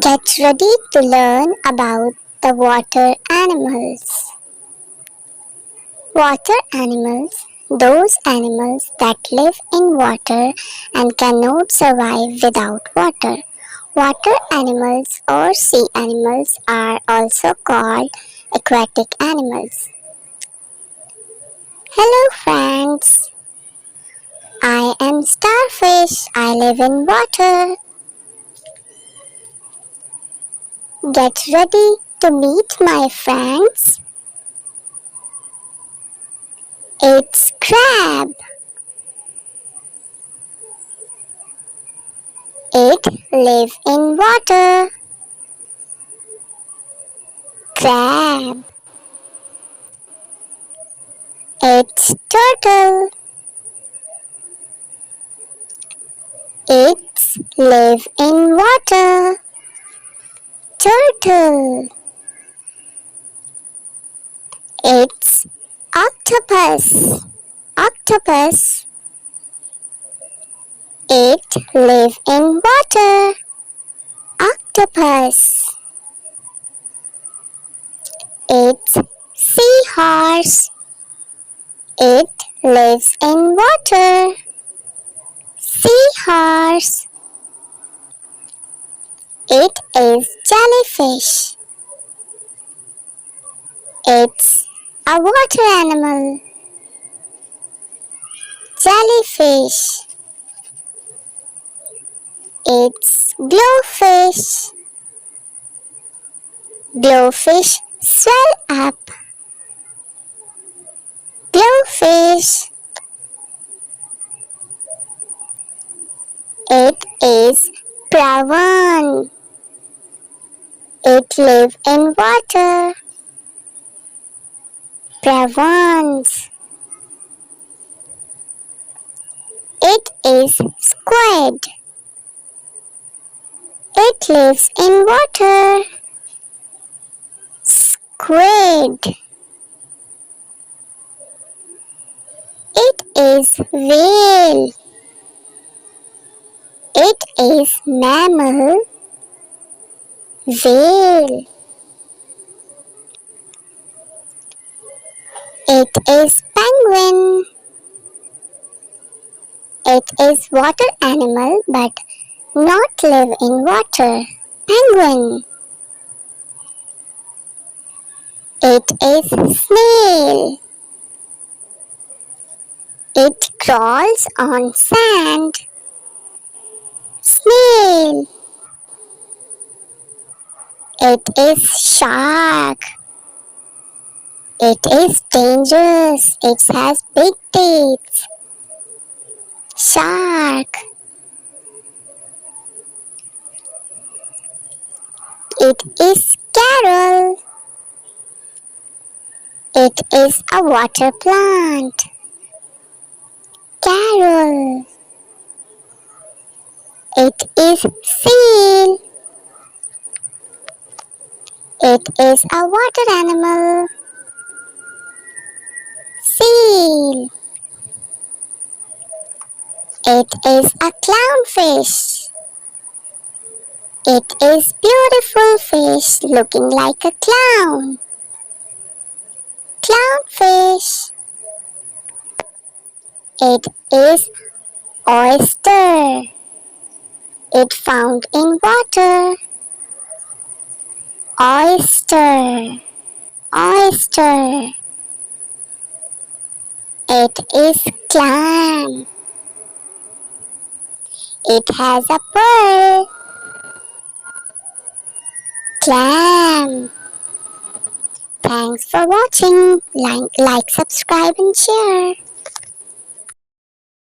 Get ready to learn about the water animals. Water animals, those animals that live in water and cannot survive without water. Water animals or sea animals are also called aquatic animals. Hello friends, I am Starfish. I live in water. Get ready to meet my friends. It's crab. It lives in water. Crab. It's turtle. It lives in water. Turtle. It's octopus. Octopus. It lives in water. Octopus. It's seahorse. It lives in water. Seahorse. It is jellyfish. It's a water animal. Jellyfish. It's glowfish. Glowfish swell up. Glowfish. It is prawn. It lives in water. Prawns. It is squid. It lives in water. Squid. It is whale. It is mammal. Whale. It is penguin. It is water animal but not live in water. Penguin. It is snail. It crawls on sand. Snail. It is shark. It is dangerous. It has big teeth. Shark. It is carol. It is a water plant. Carol. It is seal. It is a water animal. Seal. It is a clownfish. It is beautiful fish looking like a clown. Clownfish. It is oyster. It found in water. Oyster. Oyster. It is clam. It has a pearl. Clam. Thanks for watching. Like, subscribe and share.